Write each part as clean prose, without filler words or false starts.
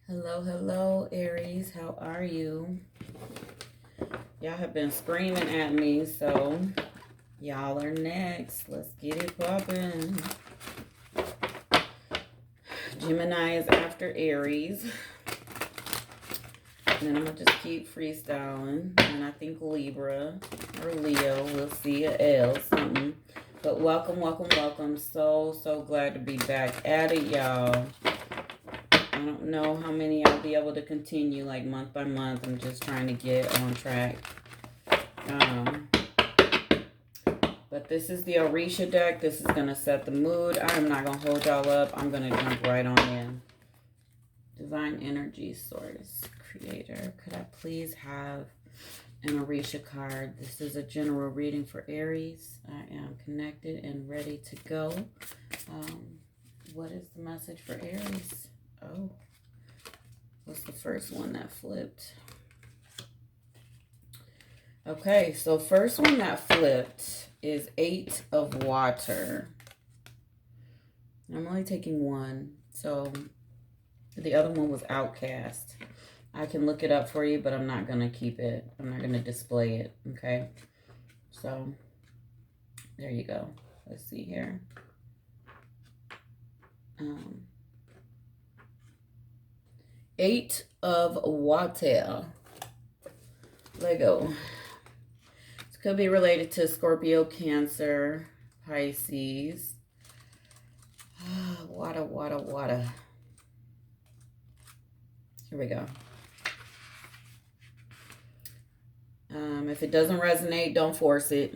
Hello, hello, Aries. How are you? Y'all have been screaming at me, so y'all are next. Let's get it poppin'. Gemini is after Aries. And then I'm going to just keep freestyling. And I think Libra or Leo. We'll see a L, something. But welcome, welcome, welcome. So glad to be back at it, y'all. I don't know how many I'll be able to continue, like month by month. I'm just trying to get on track. But this is the Orisha deck. This is going to set the mood. I'm not going to hold y'all up. I'm going to jump right on in. Divine Energy Source Creator. Could I please have an Orisha card? This is a general reading for Aries. I am connected and ready to go. What is the message for Aries? Oh, what's the first one that flipped? Okay, so first one that flipped is 8 of Water. I'm only taking one, so the other one was Outcast. I can look it up for you, but I'm not going to keep it. I'm not going to display it, okay? So, there you go. Let's see here. 8 of Water. Lego. This could be related to Scorpio, Cancer, Pisces. Water, water, water. Here we go. If it doesn't resonate, don't force it.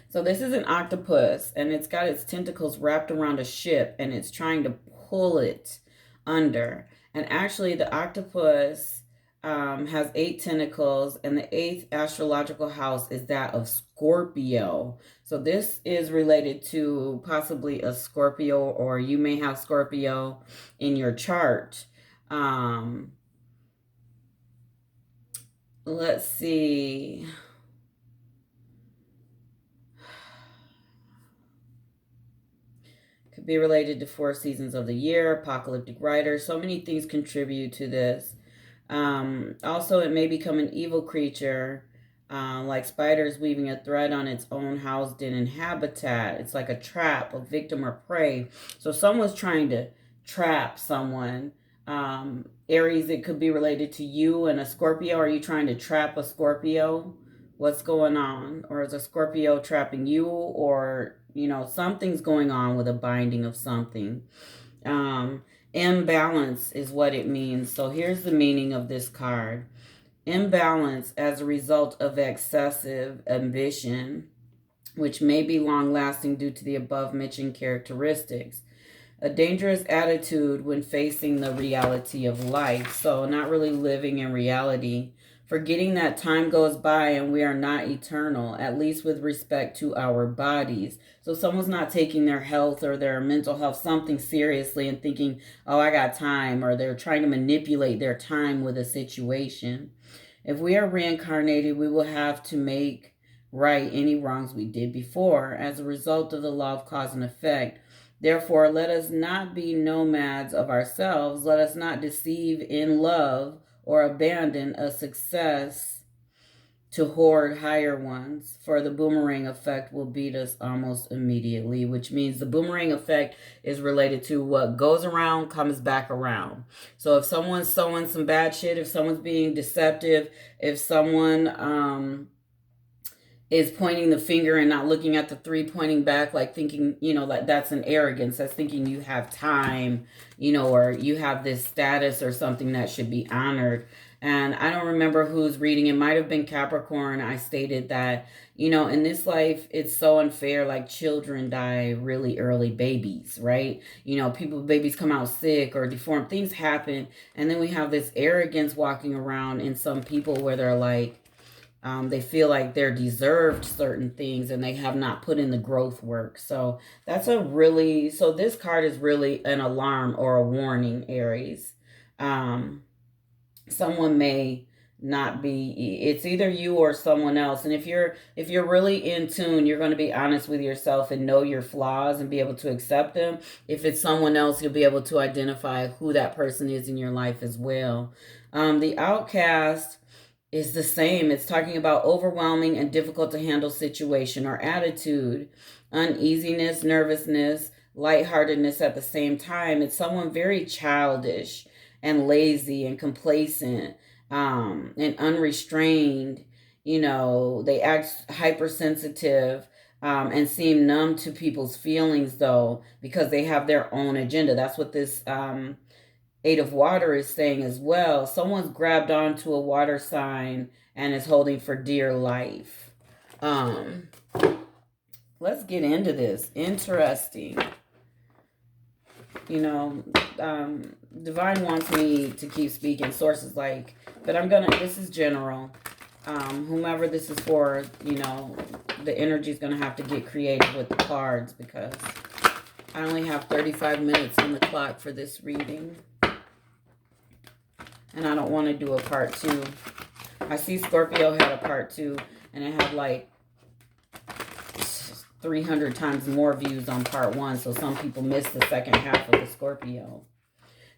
So this is an octopus, and it's got its tentacles wrapped around a ship, and it's trying to pull it under. And actually, the octopus has 8 tentacles, and the 8th astrological house is that of Scorpio. So this is related to possibly a Scorpio, or you may have Scorpio in your chart. Let's see. Could be related to 4 seasons of the year, apocalyptic writer. So many things contribute to this. Also, it may become an evil creature, like spiders weaving a thread on its own housed in habitat. It's like a trap, a victim or prey. So someone's trying to trap someone. Aries, it could be related to you and a Scorpio. Are you trying to trap a Scorpio? What's going on? Or is a Scorpio trapping you? Or, you know, something's going on with a binding of something. Imbalance is what it means. So here's the meaning of this card. Imbalance as a result of excessive ambition, which may be long-lasting due to the above-mentioned characteristics. A dangerous attitude when facing the reality of life. So not really living in reality. Forgetting that time goes by and we are not eternal, at least with respect to our bodies. So someone's not taking their health or their mental health something seriously and thinking, oh, I got time, or they're trying to manipulate their time with a situation. If we are reincarnated, we will have to make right any wrongs we did before as a result of the law of cause and effect. Therefore, let us not be nomads of ourselves. Let us not deceive in love or abandon a success to hoard higher ones, for the boomerang effect will beat us almost immediately, which means the boomerang effect is related to what goes around comes back around. So if someone's sowing some bad shit, if someone's being deceptive, if someone is pointing the finger and not looking at the 3 pointing back, like thinking, you know, like that's an arrogance. That's thinking you have time, you know, or you have this status or something that should be honored. And I don't remember who's reading. It might have been Capricorn. I stated that, you know, in this life, it's so unfair. Like children die really early, babies, right? You know, babies come out sick or deformed. Things happen. And then we have this arrogance walking around in some people where they're like, they feel like they're deserved certain things and they have not put in the growth work. So that's so this card is really an alarm or a warning, Aries. Someone may not be, it's either you or someone else. And if you're really in tune, you're going to be honest with yourself and know your flaws and be able to accept them. If it's someone else, you'll be able to identify who that person is in your life as well. The outcast is the same. It's talking about overwhelming and difficult to handle situation or attitude, uneasiness, nervousness, lightheartedness at the same time. It's someone very childish and lazy and complacent, and unrestrained. You know, they act hypersensitive, and seem numb to people's feelings, though, because they have their own agenda. That's what this Eight of Water is saying as well. Someone's grabbed onto a water sign and is holding for dear life. Let's get into this. Interesting. You know, Divine wants me to keep speaking. Sources like, but this is general. Whomever this is for, you know, the energy is going to have to get creative with the cards, because I only have 35 minutes on the clock for this reading. And I don't want to do a part 2. I see Scorpio had a part 2, and it had like 300 times more views on part 1. So some people missed the second half of the Scorpio.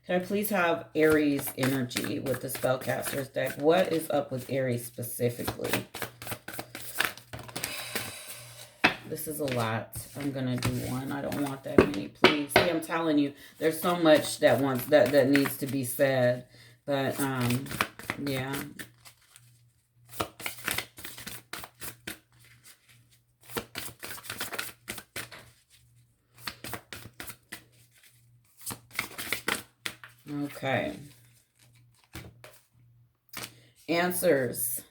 Can I please have Aries energy with the Spellcasters deck? What is up with Aries specifically? This is a lot. I'm going to do one. I don't want that many, please. See, I'm telling you, there's so much that needs to be said. But, yeah. Okay. Answers.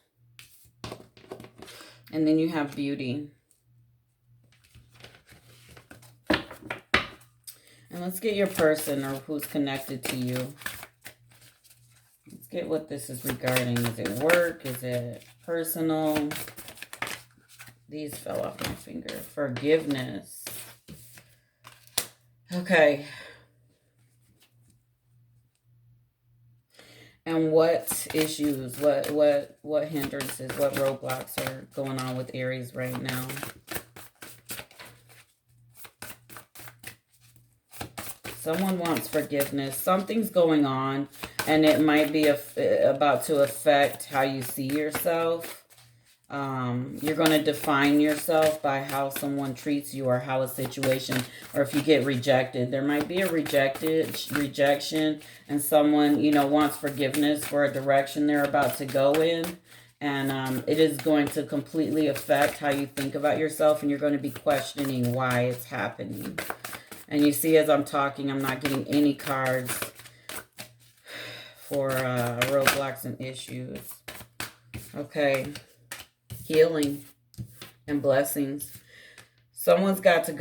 And then you have beauty. And let's get your person or who's connected to you. Let's get what this is regarding. Is it work? Is it personal? These fell off my finger. Forgiveness. Okay. And what issues, what hindrances, what roadblocks are going on with Aries right now? Someone wants forgiveness. Something's going on, and it might be about to affect how you see yourself. You're going to define yourself by how someone treats you, or how a situation, or if you get rejected. There might be a rejection, and someone, you know, wants forgiveness for a direction they're about to go in. And it is going to completely affect how you think about yourself, and you're going to be questioning why it's happening. And you see, as I'm talking, I'm not getting any cards for roadblocks and issues. Okay. Healing and blessings. Someone's got to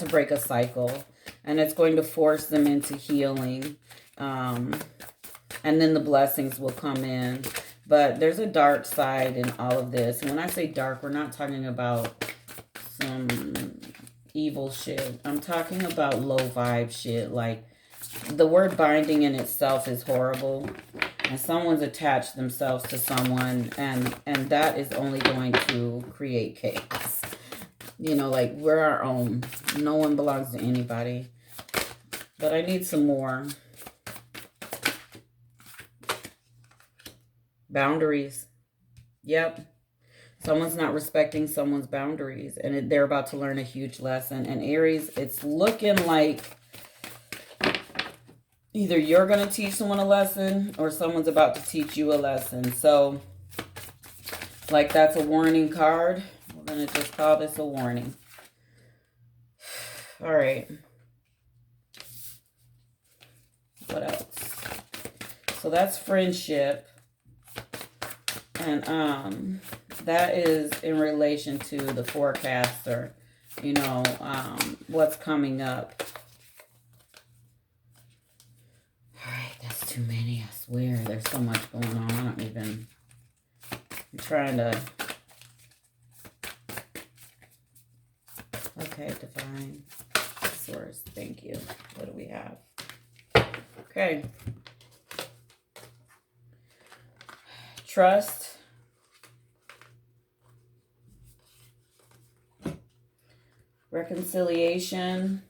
break a cycle, and it's going to force them into healing. And then the blessings will come in. But there's a dark side in all of this. And when I say dark, we're not talking about some evil shit. I'm talking about low vibe shit. Like, the word binding in itself is horrible. And someone's attached themselves to someone, and that is only going to create chaos. You know, like, we're our own. No one belongs to anybody. But I need some more. Boundaries. Yep. Someone's not respecting someone's boundaries, and they're about to learn a huge lesson. And Aries, it's looking like either you're going to teach someone a lesson, or someone's about to teach you a lesson. So, like, that's a warning card. We're going to just call this a warning. All right. What else? So that's friendship. And that is in relation to the forecast, or, you know, what's coming up. That's too many, I swear. There's so much going on. I'm trying to... Okay, divine source. Thank you. What do we have? Okay. trust, reconciliation,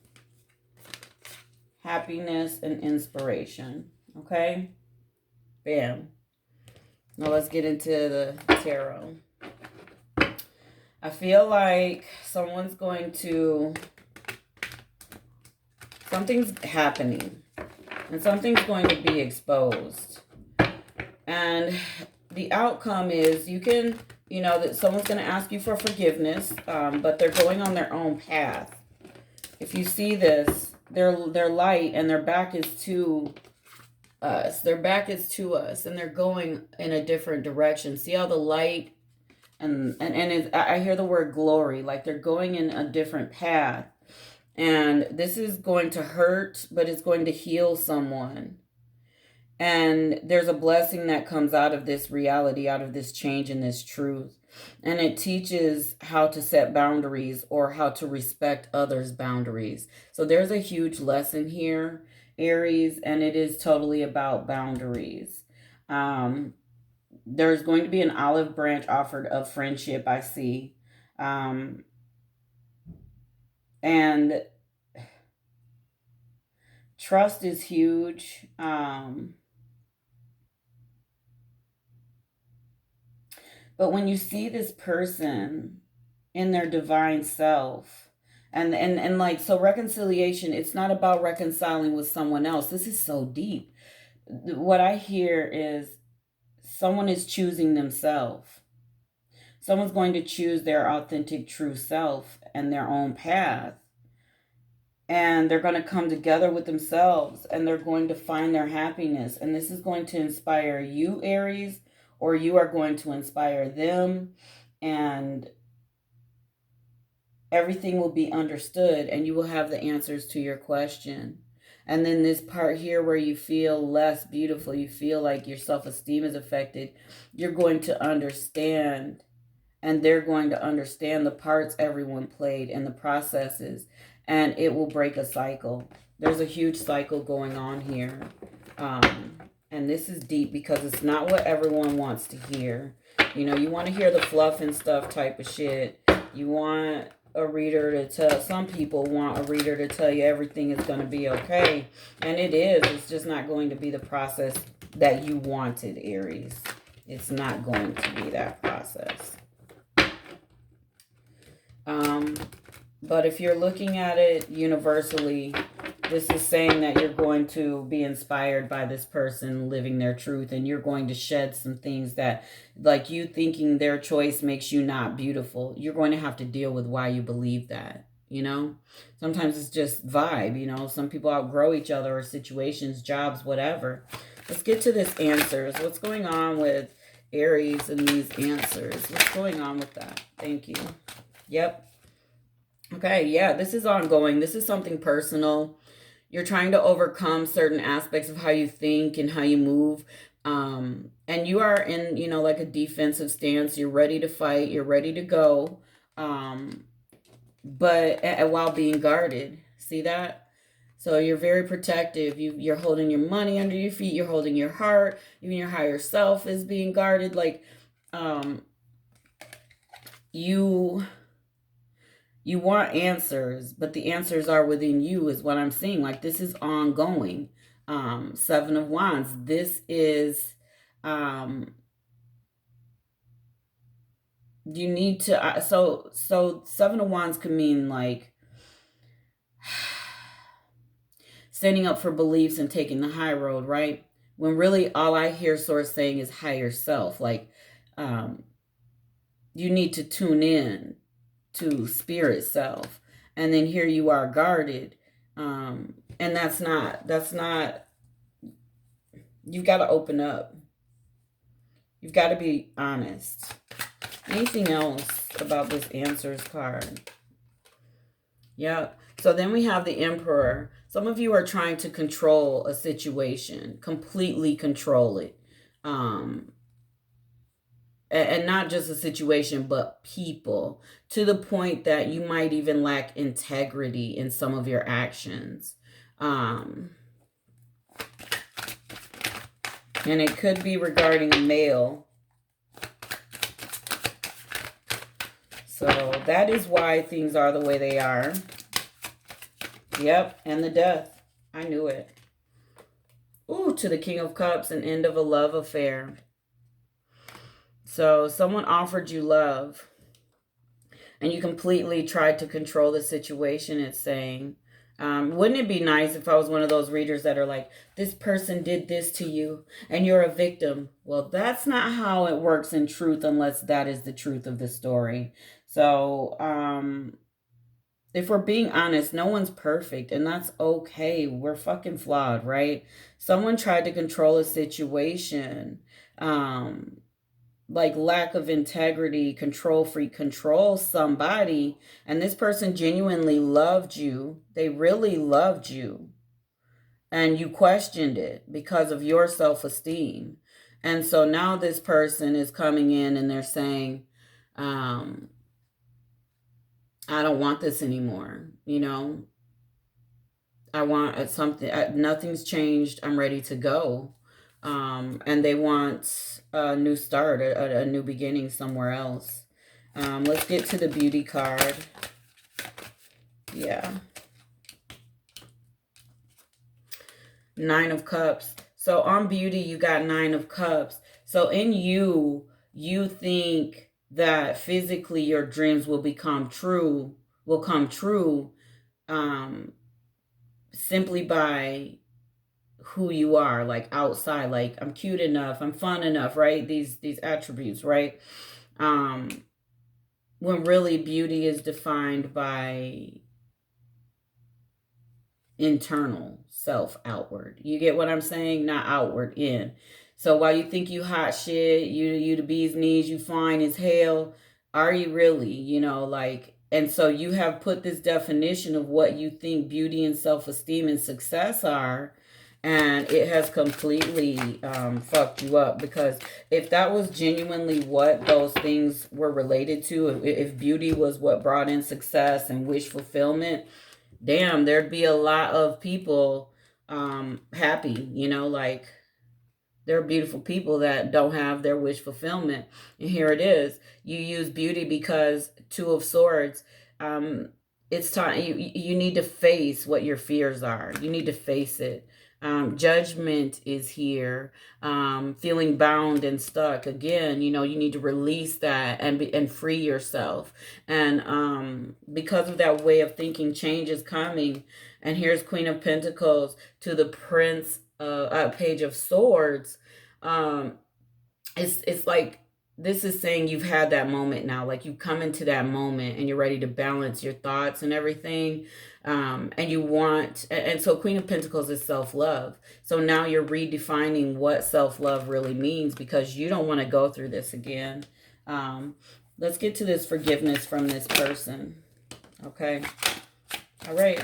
happiness, and inspiration. Okay? Bam. Now let's get into the tarot. I feel like someone's going to... Something's happening. And something's going to be exposed. And the outcome is you can... You know, that someone's going to ask you for forgiveness, but they're going on their own path. If you see this, they're light and their back is to us. Their back is to us, and they're going in a different direction. See how the light and I hear the word glory, like they're going in a different path. And this is going to hurt, but it's going to heal someone. And there's a blessing that comes out of this reality, out of this change and this truth. And it teaches how to set boundaries or how to respect others' boundaries. So there's a huge lesson here, Aries, and it is totally about boundaries. There's going to be an olive branch offered of friendship, I see. And trust is huge. But when you see this person in their divine self, and like, so reconciliation, it's not about reconciling with someone else. This is so deep. What I hear is someone is choosing themselves. Someone's going to choose their authentic, true self and their own path. And they're going to come together with themselves, and they're going to find their happiness. And this is going to inspire you, Aries, or you are going to inspire them, and everything will be understood, and you will have the answers to your question. And then this part here where you feel less beautiful, you feel like your self-esteem is affected, you're going to understand, and they're going to understand the parts everyone played and the processes, and it will break a cycle. There's a huge cycle going on here. And this is deep because it's not what everyone wants to hear. You know, you want to hear the fluff and stuff type of shit. You want a reader to tell... Some people want a reader to tell you everything is going to be okay. And it is. It's just not going to be the process that you wanted, Aries. It's not going to be that process. But if you're looking at it universally, this is saying that you're going to be inspired by this person living their truth, and you're going to shed some things that, like you thinking their choice makes you not beautiful. You're going to have to deal with why you believe that, you know? Sometimes it's just vibe, you know? Some people outgrow each other, or situations, jobs, whatever. Let's get to this answers. What's going on with Aries and these answers? What's going on with that? Thank you. Yep. Okay, yeah, this is ongoing. This is something personal. You're trying to overcome certain aspects of how you think and how you move. And you are in, you know, like a defensive stance. You're ready to fight. You're ready to go. But while being guarded. See that? So you're very protective. You're holding your money under your feet. You're holding your heart. Even your higher self is being guarded. Like, you want answers, but the answers are within you is what I'm seeing. Like, this is ongoing. Seven of Wands. This is, you need to, so Seven of Wands could mean like standing up for beliefs and taking the high road, right? When really all I hear Source saying is higher self. Like, you need to tune in to spirit self, and then here you are guarded, and that's not, you've got to open up. You've got to be honest. Anything else about this answers card? Yeah. So then we have the Emperor. Some of you are trying to control a situation, completely control it. And not just a situation, but people, to the point that you might even lack integrity in some of your actions. And it could be regarding a male. So that is why things are the way they are. Yep, and the death. I knew it. Ooh, to the King of Cups, an end of a love affair. So someone offered you love, and you completely tried to control the situation, it's saying. Wouldn't it be nice if I was one of those readers that are like, this person did this to you and you're a victim? Well, that's not how it works in truth, unless that is the truth of the story. So if we're being honest, no one's perfect, and that's okay. We're fucking flawed, right? Someone tried to control a situation. Like lack of integrity, control freak, control somebody, and this person genuinely loved you. They really loved you, and you questioned it because of your self-esteem. And so now this person is coming in and they're saying, I don't want this anymore. You know, I want something. Nothing's changed. I'm ready to go. And they want a new start, a new beginning somewhere else. Let's get to the beauty card. Yeah. Nine of Cups. So on beauty, you got Nine of Cups. So in you, you think that physically your dreams will come true, simply by who you are, like outside, like I'm cute enough, I'm fun enough, right? These attributes, right? When really beauty is defined by internal self, outward. You get what I'm saying? Not outward, in. So while you think you hot shit, you the bee's knees, you fine as hell, are you really? You know, like, and so you have put this definition of what you think beauty and self-esteem and success are, and it has completely fucked you up. Because if that was genuinely what those things were related to, if beauty was what brought in success and wish fulfillment, damn, there'd be a lot of people happy, you know, like there are beautiful people that don't have their wish fulfillment. And here it is. You use beauty because Two of Swords, it's time you need to face what your fears are. You need to face it. Judgment is here. Feeling bound and stuck. Again, you know, you need to release that and free yourself. And because of that way of thinking, change is coming. And here's Queen of Pentacles to the Prince, Page of Swords. It's like, this is saying you've had that moment now, like you come into that moment and you're ready to balance your thoughts and everything. And you want, and so Queen of Pentacles is self-love. So now you're redefining what self-love really means, because you don't want to go through this again. Let's get to this forgiveness from this person. Okay. All right.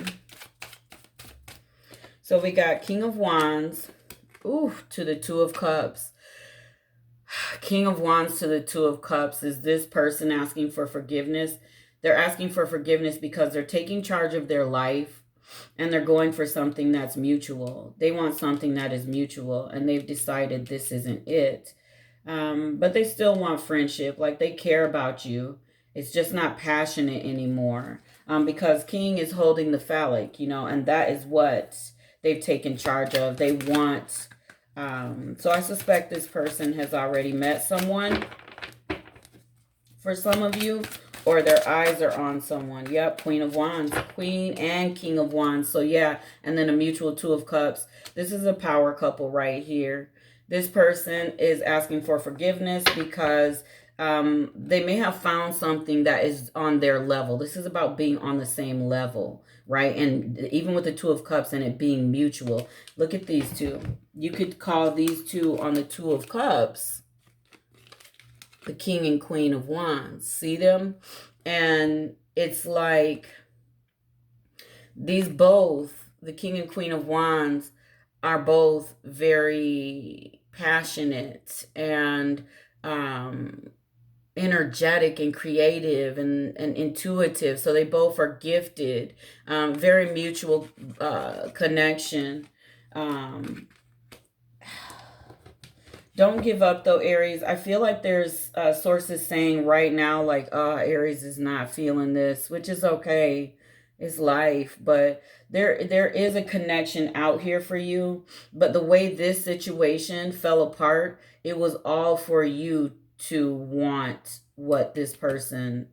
So we got King of Wands. Ooh, to the Two of Cups. King of Wands to the Two of Cups. Is this person asking for forgiveness? They're asking for forgiveness because they're taking charge of their life and they're going for something that's mutual. They want something that is mutual, and they've decided this isn't it. But they still want friendship. Like, they care about you. It's just not passionate anymore. Because King is holding the phallic, you know, and that is what they've taken charge of. They want... so I suspect this person has already met someone for some of you, or their eyes are on someone. Yep, Queen of Wands, Queen and King of Wands. So yeah, and then a mutual Two of Cups. This is a power couple right here. This person is asking for forgiveness because they may have found something that is on their level. This is about being on the same level, right? And even with the Two of Cups and it being mutual, look at these two. You could call these two on the Two of Cups the King and Queen of Wands. See them? And it's like these both, the King and Queen of Wands, are both very passionate and energetic and creative and intuitive. So they both are gifted. Very mutual Don't give up though, Aries. I feel like there's sources saying right now, like, Aries is not feeling this, which is okay. It's life, but there is a connection out here for you. But the way this situation fell apart, it was all for you to want what this person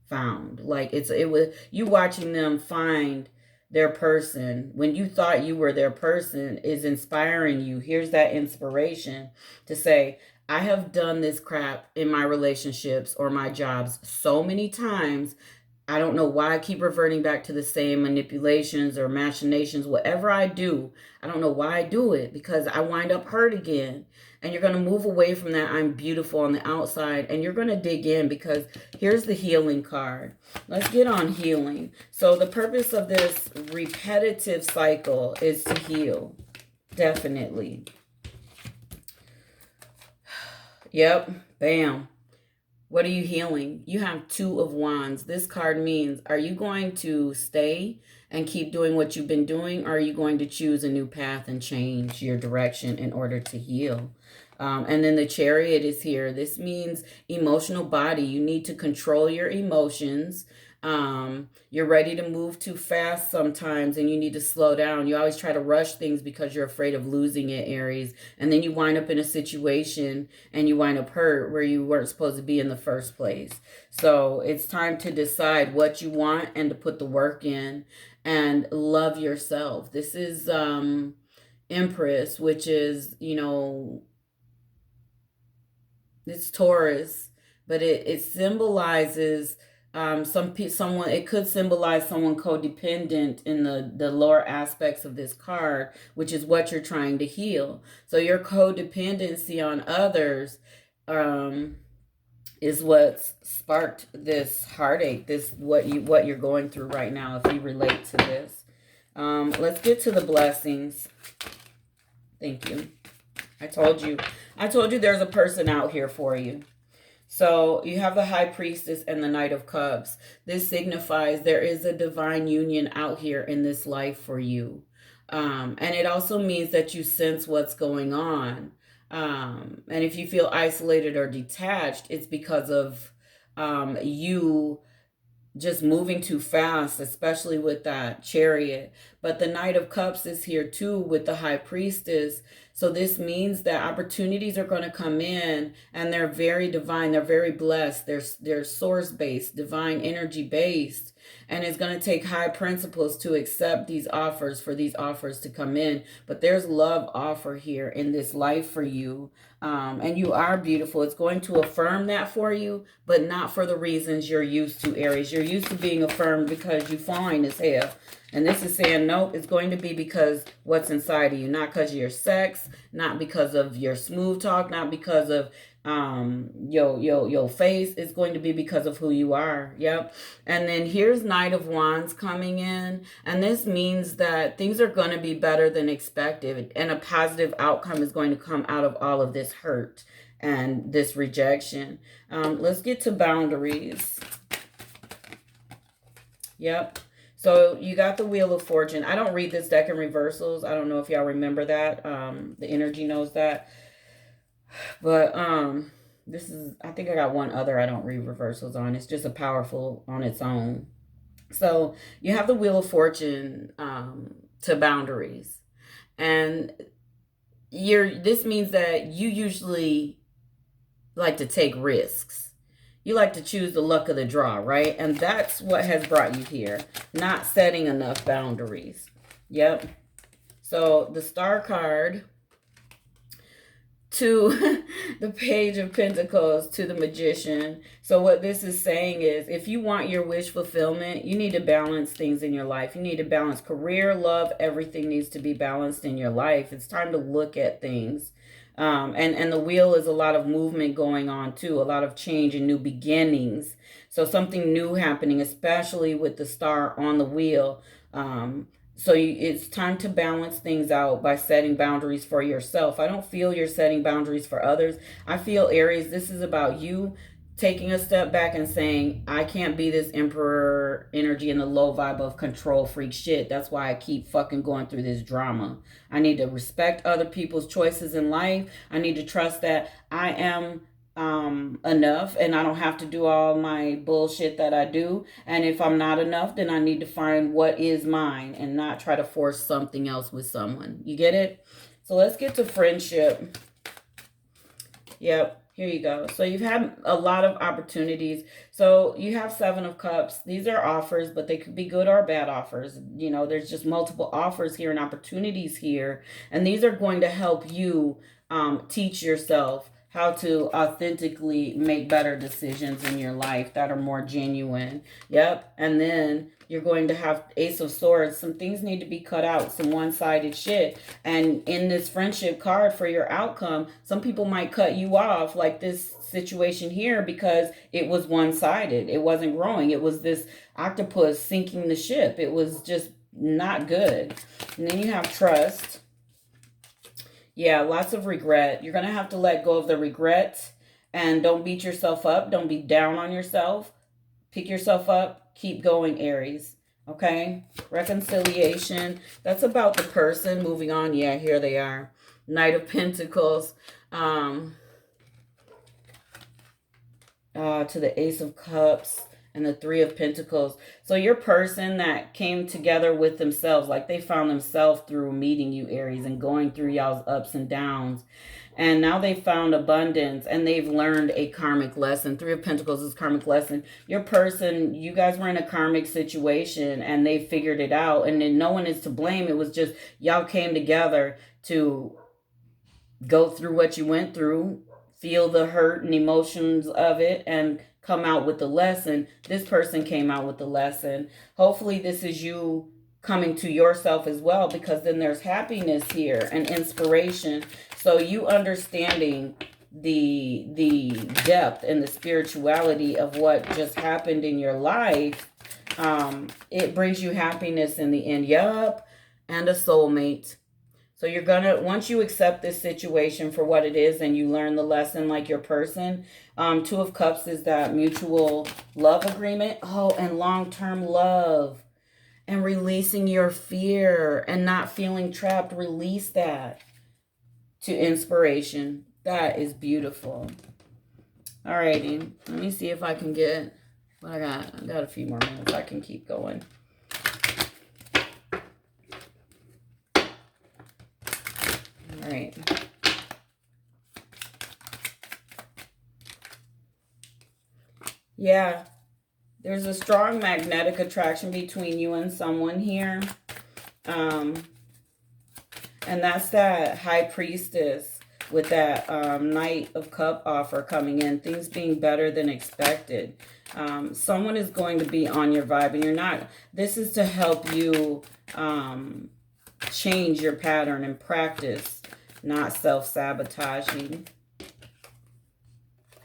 found. Like it was you watching them find their person when you thought you were their person is inspiring you. Here's that inspiration to say, I have done this crap in my relationships or my jobs so many times. I don't know why I keep reverting back to the same manipulations or machinations. Whatever I do, I don't know why I do it, because I wind up hurt again. And you're going to move away from that I'm beautiful on the outside, and you're going to dig in, because here's the healing card. Let's get on healing. So the purpose of this repetitive cycle is to heal. Definitely. Yep. Bam. What are you healing? You have Two of Wands. This card means, are you going to stay and keep doing what you've been doing? Or are you going to choose a new path and change your direction in order to heal? And then the Chariot is here. This means emotional body. You need to control your emotions. You're ready to move too fast sometimes, and you need to slow down. You always try to rush things because you're afraid of losing it, Aries. And then you wind up in a situation and you wind up hurt where you weren't supposed to be in the first place. So it's time to decide what you want and to put the work in and love yourself. This is Empress, which is, it's Taurus, but it symbolizes someone. It could symbolize someone codependent in the lower aspects of this card, which is what you're trying to heal. So your codependency on others is what sparked this heartache. This what you're going through right now. If you relate to this, let's get to the blessings. Thank you. I told you there's a person out here for you. So you have the High Priestess and the Knight of Cups. This signifies there is a divine union out here in this life for you. And it also means that you sense what's going on. And if you feel isolated or detached, it's because of you just moving too fast, especially with that Chariot. But the Knight of Cups is here too with the High Priestess. So this means that opportunities are going to come in, and they're very divine. They're very blessed. They're source-based, divine energy-based. And it's going to take high principles to accept these offers, for these offers to come in. But there's love offer here in this life for you. And you are beautiful. It's going to affirm that for you, but not for the reasons you're used to, Aries. You're used to being affirmed because you fine as hell. And this is saying, nope, it's going to be because what's inside of you. Not because of your sex, not because of your smooth talk, not because of your face. It's going to be because of who you are. Yep. And then here's Knight of Wands coming in, and this means that things are going to be better than expected, and a positive outcome is going to come out of all of this hurt and this rejection. Let's get to boundaries. Yep. So you got the Wheel of Fortune. I don't read this deck in reversals. I don't know if y'all remember that. The energy knows that. But this is, I think I got one other I don't read reversals on. It's just a powerful on its own. So you have the Wheel of Fortune to boundaries. And this means that you usually like to take risks. You like to choose the luck of the draw, right? And that's what has brought you here. Not setting enough boundaries. Yep. So the Star card to the Page of Pentacles to the Magician. So what this is saying is, if you want your wish fulfillment, you need to balance things in your life. You need to balance career, love, everything needs to be balanced in your life. It's time to look at things. And the wheel is a lot of movement going on too, a lot of change and new beginnings. So something new happening, especially with the star on the wheel. It's time to balance things out by setting boundaries for yourself. I don't feel you're setting boundaries for others. I feel, Aries, this is about you taking a step back and saying, I can't be this emperor energy in the low vibe of control freak shit. That's why I keep fucking going through this drama. I need to respect other people's choices in life. I need to trust that I am enough and I don't have to do all my bullshit that I do. And if I'm not enough, then I need to find what is mine and not try to force something else with someone. You get it? So let's get to friendship. Yep. Here you go. So you've had a lot of opportunities. So you have 7 of Cups. These are offers, but they could be good or bad offers. You know, there's just multiple offers here and opportunities here. And these are going to help you teach yourself how to authentically make better decisions in your life that are more genuine. Yep. And then you're going to have Ace of Swords. Some things need to be cut out, some one-sided shit. And in this friendship card for your outcome, some people might cut you off, like this situation here, because it was one-sided. It wasn't growing. It was this octopus sinking the ship. It was just not good. And then you have trust. Yeah, lots of regret. You're going to have to let go of the regret, and don't beat yourself up. Don't be down on yourself. Pick yourself up. Keep going, Aries. Okay? Reconciliation. That's about the person. Moving on. Yeah, here they are. Knight of Pentacles. To the Ace of Cups. And the 3 of Pentacles. So your person that came together with themselves, like they found themselves through meeting you, Aries, and going through y'all's ups and downs. And now they found abundance and they've learned a karmic lesson. 3 of Pentacles is karmic lesson. Your person, you guys were in a karmic situation and they figured it out. And then no one is to blame. It was just y'all came together to go through what you went through, feel the hurt and emotions of it, and come out with the lesson. This person came out with the lesson. Hopefully this is you coming to yourself as well, because then there's happiness here and inspiration. So you understanding the depth and the spirituality of what just happened in your life, it brings you happiness in the end. Yup. And a soulmate. So you're going to, once you accept this situation for what it is and you learn the lesson like your person, 2 of Cups is that mutual love agreement. Oh, and long-term love and releasing your fear and not feeling trapped. Release that to inspiration. That is beautiful. Alrighty, let me see if I can get what I got. I got a few more minutes. I can keep going. All right. Yeah, there's a strong magnetic attraction between you and someone here. And that's that High Priestess with that Knight of Cup offer coming in. Things being better than expected. Someone is going to be on your vibe and you're not. This is to help you change your pattern and practice not self-sabotaging.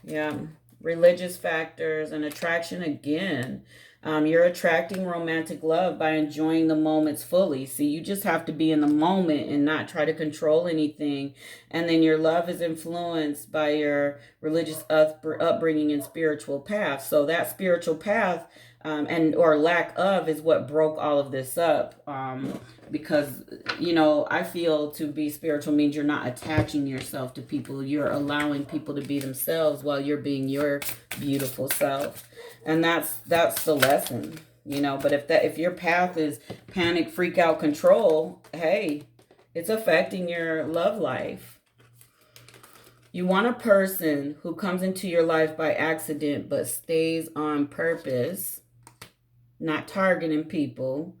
Yeah. Religious factors and attraction again. You're attracting romantic love by enjoying the moments fully. See, you just have to be in the moment and not try to control anything. And then your love is influenced by your religious upbringing and spiritual path. So that spiritual path and or lack of is what broke all of this up. Because, you know, I feel to be spiritual means you're not attaching yourself to people. You're allowing people to be themselves while you're being your beautiful self. And that's the lesson, you know. But if your path is panic, freak out, control, hey, it's affecting your love life. You want a person who comes into your life by accident but stays on purpose, not targeting people.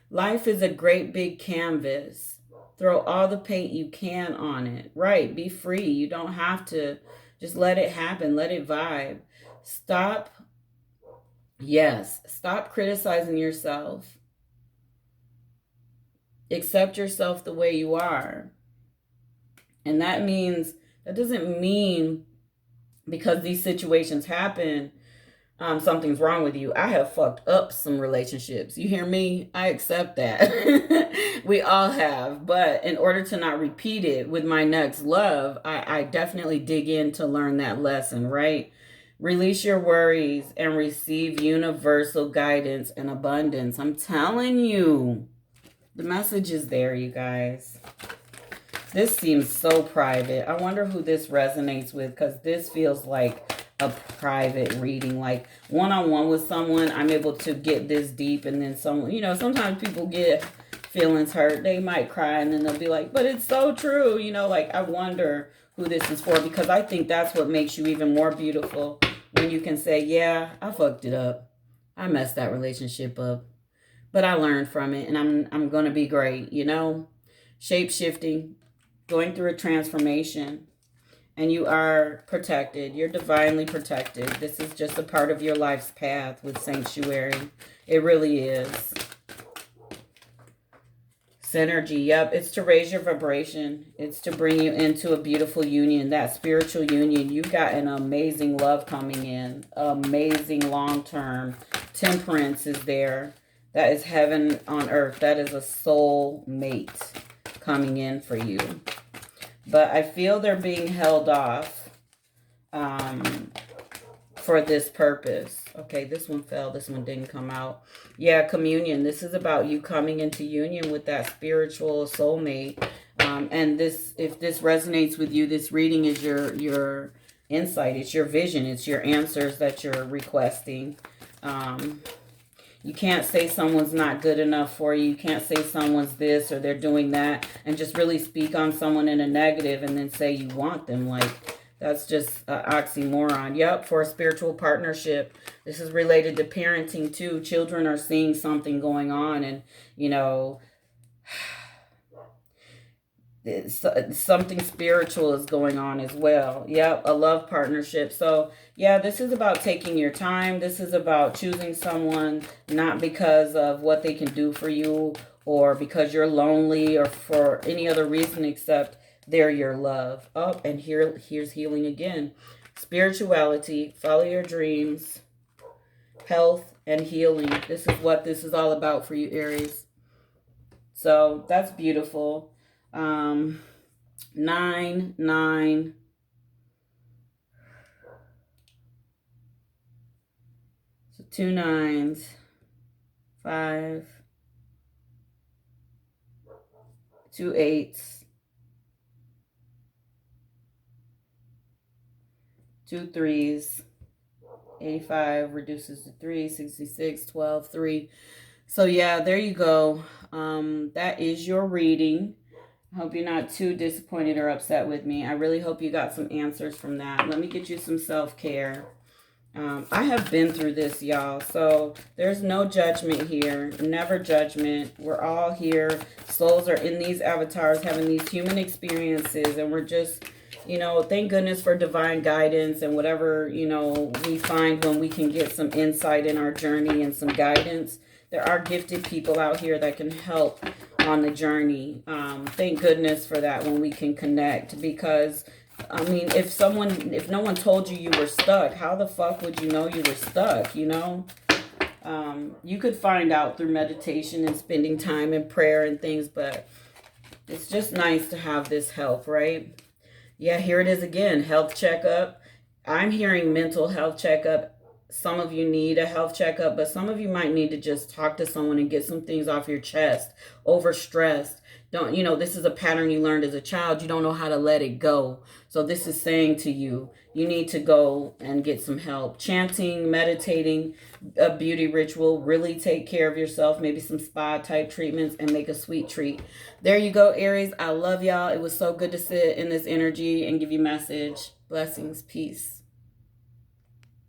Life is a great big canvas. Throw all the paint you can on it. Right, be free. You don't have to. Just let it happen. Let it vibe. Stop criticizing yourself. Accept yourself the way you are. And that doesn't mean because these situations happen, something's wrong with you. I have fucked up some relationships. You hear me? I accept that. We all have. But in order to not repeat it with my next love, I definitely dig in to learn that lesson, right? Release your worries and receive universal guidance and abundance. I'm telling you, the message is there, you guys. This seems so private. I wonder who this resonates with, because this feels like a private reading, like one-on-one with someone. I'm able to get this deep, and then someone, you know, sometimes people get feelings hurt. They might cry, and then they'll be like, but it's so true. You know, like, I wonder who this is for, because I think that's what makes you even more beautiful, when you can say, yeah, I fucked it up. I messed that relationship up, but I learned from it, and I'm going to be great, you know? Shape-shifting, going through a transformation, and you are protected. You're divinely protected. This is just a part of your life's path with sanctuary. It really is. Synergy, yep, it's to raise your vibration. It's to bring you into a beautiful union, that spiritual union. You've got an amazing love coming in, amazing long-term. Temperance is there. That is heaven on earth. That is a soul mate coming in for you. But I feel they're being held off for this purpose. Okay, this one fell. This one didn't come out. Yeah, communion. This is about you coming into union with that spiritual soulmate. And this, if this resonates with you, this reading is your insight. It's your vision. It's your answers that you're requesting. You can't say someone's not good enough for you. You can't say someone's this or they're doing that and just really speak on someone in a negative and then say you want them. Like, that's just an oxymoron. Yep, for a spiritual partnership. This is related to parenting too. Children are seeing something going on, and, you know, something spiritual is going on as well. Yep, a love partnership. So yeah, this is about taking your time. This is about choosing someone not because of what they can do for you or because you're lonely or for any other reason except they're your love. Oh, and here's healing again. Spirituality, follow your dreams, health, and healing. This is what this is all about for you, Aries. So that's beautiful. 9, 9. So 2 9s, 5, 2 8s, 2 3s, 85 reduces to 3, 66, 12, 3. So yeah, there you go. That is your reading. I hope you're not too disappointed or upset with me. I really hope you got some answers from that. Let me get you some self-care. I have been through this, y'all. So there's no judgment here. Never judgment. We're all here. Souls are in these avatars having these human experiences. And we're just, you know, thank goodness for divine guidance and whatever, you know, we find when we can get some insight in our journey and some guidance. There are gifted people out here that can help on the journey. Thank goodness for that when we can connect, because I mean, if no one told you you were stuck, how the fuck would you know you were stuck, you know? You could find out through meditation and spending time in prayer and things, but it's just nice to have this help, right? Yeah, here it is again, health checkup. I'm hearing mental health checkup. Some of you need a health checkup, but some of you might need to just talk to someone and get some things off your chest. Overstressed. Don't, you know, this is a pattern you learned as a child. You don't know how to let it go. So this is saying to you, you need to go and get some help. Chanting, meditating, a beauty ritual. Really take care of yourself. Maybe some spa type treatments and make a sweet treat. There you go, Aries. I love y'all. It was so good to sit in this energy and give you message. Blessings. Peace.